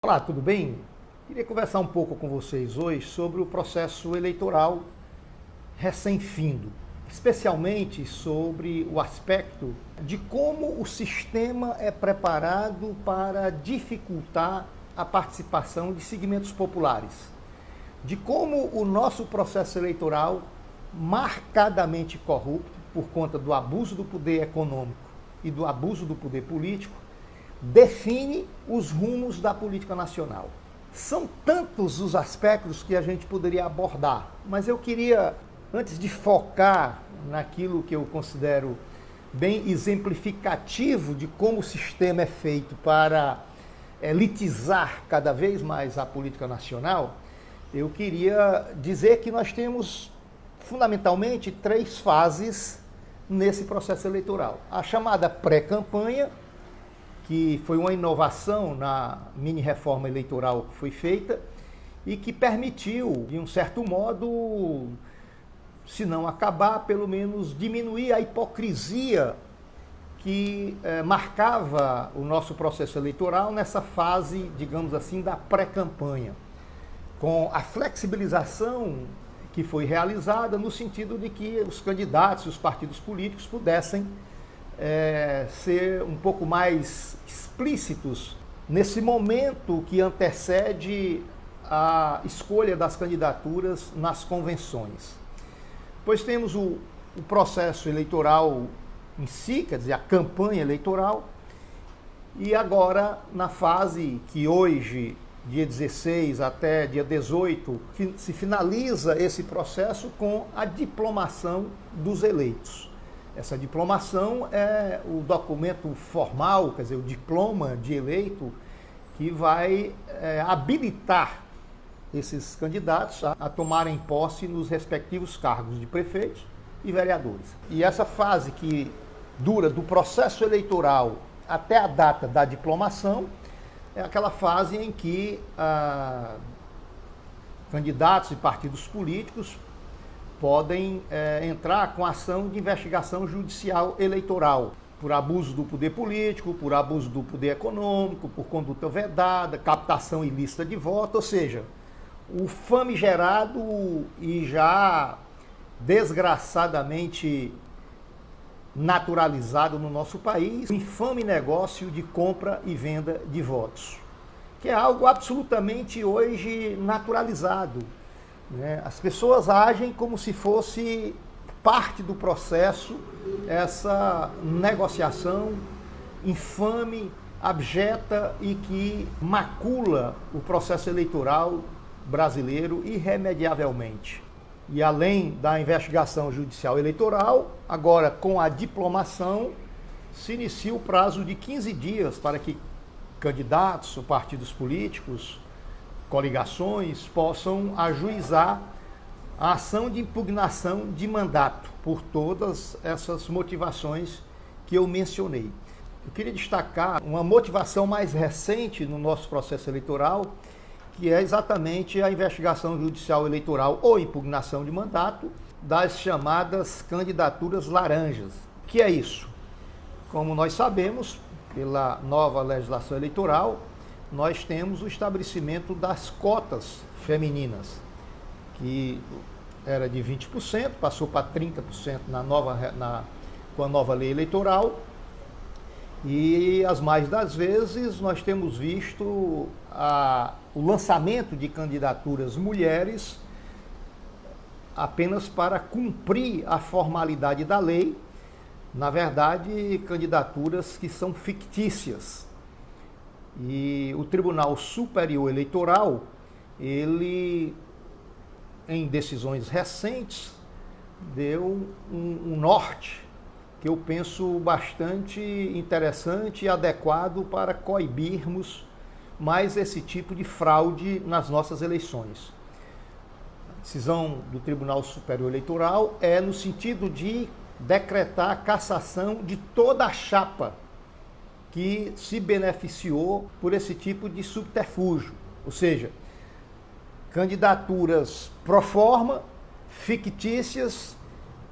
Olá, tudo bem? Queria conversar um pouco com vocês hoje sobre o processo eleitoral recém-findo, especialmente sobre o aspecto de como o sistema é preparado para dificultar a participação de segmentos populares, de como o nosso processo eleitoral, marcadamente corrupto por conta do abuso do poder econômico e do abuso do poder político, define os rumos da política nacional. São tantos os aspectos que a gente poderia abordar, mas eu queria, antes de focar naquilo que eu considero bem exemplificativo de como o sistema é feito para elitizar cada vez mais a política nacional, eu queria dizer que nós temos fundamentalmente três fases nesse processo eleitoral. A chamada pré-campanha, que foi uma inovação na mini-reforma eleitoral que foi feita e que permitiu, de um certo modo, se não acabar, pelo menos diminuir a hipocrisia que marcava o nosso processo eleitoral nessa fase, digamos assim, da pré-campanha, com a flexibilização que foi realizada no sentido de que os candidatos e os partidos políticos pudessem ser um pouco mais explícitos nesse momento que antecede a escolha das candidaturas nas convenções. Pois temos o processo eleitoral em si, quer dizer, a campanha eleitoral, e agora na fase que hoje, dia 16 até dia 18, se finaliza esse processo com a diplomação dos eleitos. Essa diplomação é o documento formal, quer dizer, o diploma de eleito, que vai habilitar esses candidatos a tomarem posse nos respectivos cargos de prefeitos e vereadores. E essa fase que dura do processo eleitoral até a data da diplomação é aquela fase em que candidatos e partidos políticos podem entrar com ação de investigação judicial eleitoral por abuso do poder político, por abuso do poder econômico, por conduta vedada, captação ilícita de voto, ou seja, o famigerado e já desgraçadamente naturalizado no nosso país, o infame negócio de compra e venda de votos, que é algo absolutamente hoje naturalizado. As pessoas agem como se fosse parte do processo essa negociação infame, abjeta e que macula o processo eleitoral brasileiro irremediavelmente. E além da investigação judicial eleitoral, agora com a diplomação, se inicia o prazo de 15 dias para que candidatos ou partidos políticos, coligações, possam ajuizar a ação de impugnação de mandato por todas essas motivações que eu mencionei. Eu queria destacar uma motivação mais recente no nosso processo eleitoral, que é exatamente a investigação judicial eleitoral ou impugnação de mandato das chamadas candidaturas laranjas. O que é isso? Como nós sabemos, pela nova legislação eleitoral, nós temos o estabelecimento das cotas femininas, que era de 20%, passou para 30% com a nova lei eleitoral, e as mais das vezes nós temos visto o lançamento de candidaturas mulheres apenas para cumprir a formalidade da lei, na verdade, candidaturas que são fictícias. E o Tribunal Superior Eleitoral, ele, em decisões recentes, deu um norte que eu penso bastante interessante e adequado para coibirmos mais esse tipo de fraude nas nossas eleições. A decisão do Tribunal Superior Eleitoral é no sentido de decretar a cassação de toda a chapa que se beneficiou por esse tipo de subterfúgio, ou seja, candidaturas pro forma, fictícias,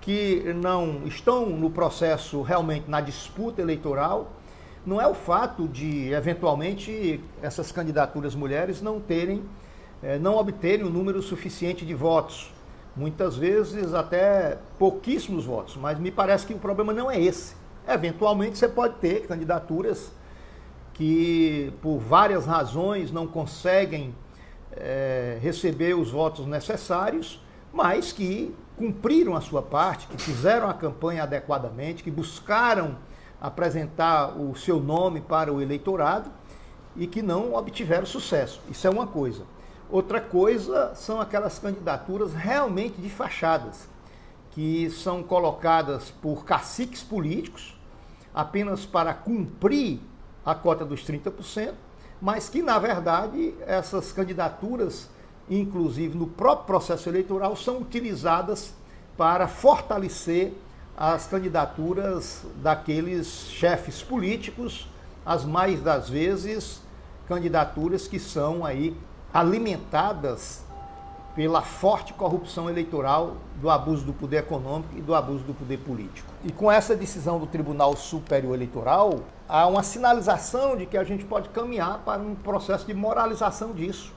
que não estão no processo realmente na disputa eleitoral, não é o fato de, eventualmente, essas candidaturas mulheres não obterem um número suficiente de votos. Muitas vezes até pouquíssimos votos, mas me parece que o problema não é esse. Eventualmente você pode ter candidaturas que por várias razões não conseguem receber os votos necessários, mas que cumpriram a sua parte, que fizeram a campanha adequadamente, que buscaram apresentar o seu nome para o eleitorado e que não obtiveram sucesso. Isso é uma coisa. Outra coisa são aquelas candidaturas realmente de fachadas, que são colocadas por caciques políticos apenas para cumprir a cota dos 30%, mas que, na verdade, essas candidaturas, inclusive no próprio processo eleitoral, são utilizadas para fortalecer as candidaturas daqueles chefes políticos, as mais das vezes candidaturas que são aí alimentadas pela forte corrupção eleitoral, do abuso do poder econômico e do abuso do poder político. E com essa decisão do Tribunal Superior Eleitoral, há uma sinalização de que a gente pode caminhar para um processo de moralização disso.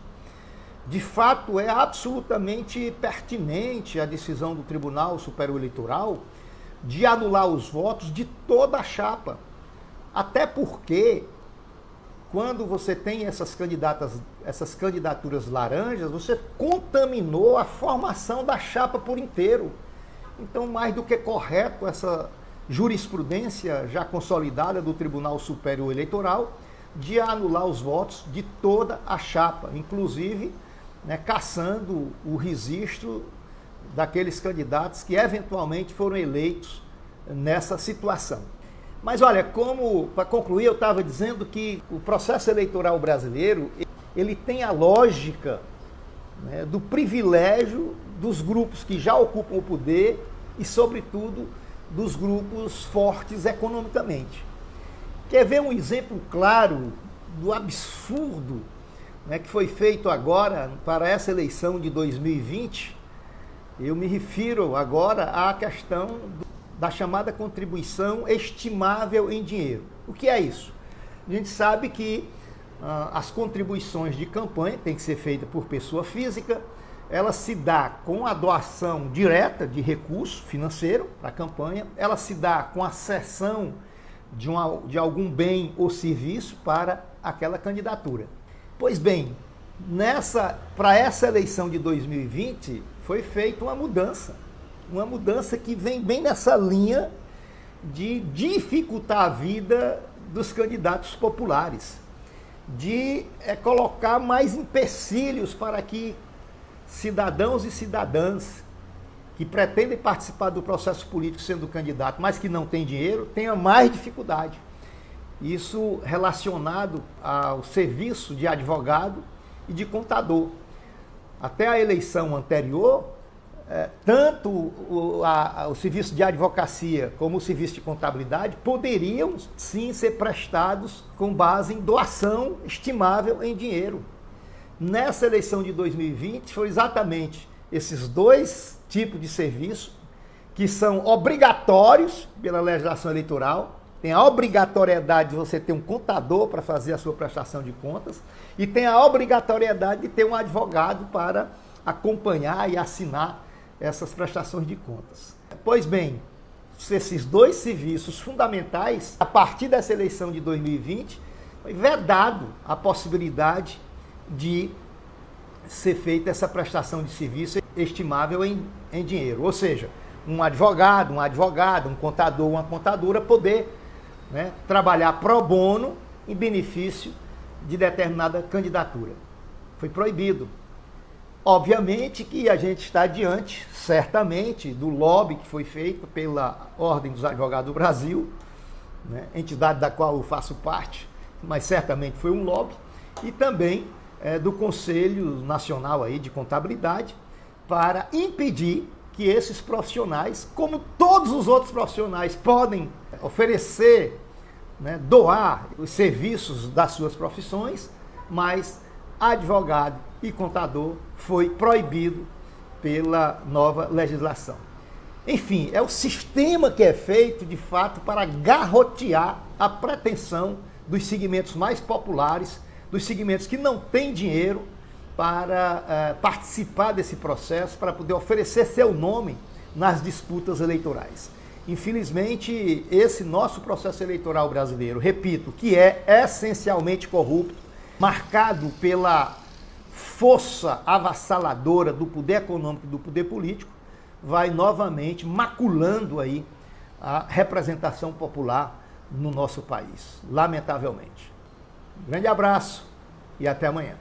De fato, é absolutamente pertinente a decisão do Tribunal Superior Eleitoral de anular os votos de toda a chapa. Até porque, quando você tem essas candidaturas laranjas, você contaminou a formação da chapa por inteiro. Então, mais do que correto essa jurisprudência já consolidada do Tribunal Superior Eleitoral de anular os votos de toda a chapa, inclusive cassando o registro daqueles candidatos que eventualmente foram eleitos nessa situação. Mas olha, para concluir, eu estava dizendo que o processo eleitoral brasileiro, ele tem a lógica do privilégio dos grupos que já ocupam o poder e, sobretudo, dos grupos fortes economicamente. Quer ver um exemplo claro do absurdo que foi feito agora para essa eleição de 2020? Eu me refiro agora à questão da chamada contribuição estimável em dinheiro. O que é isso? A gente sabe que as contribuições de campanha têm que ser feitas por pessoa física, ela se dá com a doação direta de recurso financeiro para a campanha, ela se dá com a cessão de algum bem ou serviço para aquela candidatura. Pois bem, para essa eleição de 2020 foi feita uma mudança que vem bem nessa linha de dificultar a vida dos candidatos populares, de colocar mais empecilhos para que cidadãos e cidadãs que pretendem participar do processo político sendo candidato, mas que não têm dinheiro, tenham mais dificuldade. Isso relacionado ao serviço de advogado e de contador. Até a eleição anterior, tanto o serviço de advocacia como o serviço de contabilidade poderiam sim ser prestados com base em doação estimável em dinheiro. Nessa eleição de 2020 foi exatamente esses dois tipos de serviço que são obrigatórios pela legislação eleitoral. Tem a obrigatoriedade de você ter um contador para fazer a sua prestação de contas e tem a obrigatoriedade de ter um advogado para acompanhar e assinar essas prestações de contas. Pois bem, esses dois serviços fundamentais, a partir dessa eleição de 2020, foi vedado a possibilidade de ser feita essa prestação de serviço estimável em dinheiro. Ou seja, um advogado, um contador, uma contadora poder trabalhar pro bono em benefício de determinada candidatura. Foi proibido. Obviamente que a gente está diante, certamente, do lobby que foi feito pela Ordem dos Advogados do Brasil, entidade da qual eu faço parte, mas certamente foi um lobby, e também do Conselho Nacional aí de Contabilidade, para impedir que esses profissionais, como todos os outros profissionais, podem oferecer, doar os serviços das suas profissões, mas advogado e contador foi proibido pela nova legislação. Enfim, é o sistema que é feito, de fato, para garrotear a pretensão dos segmentos mais populares, dos segmentos que não têm dinheiro para participar desse processo, para poder oferecer seu nome nas disputas eleitorais. Infelizmente, esse nosso processo eleitoral brasileiro, repito, que é essencialmente corrupto, marcado pela força avassaladora do poder econômico e do poder político, vai novamente maculando aí a representação popular no nosso país, lamentavelmente. Um grande abraço e até amanhã.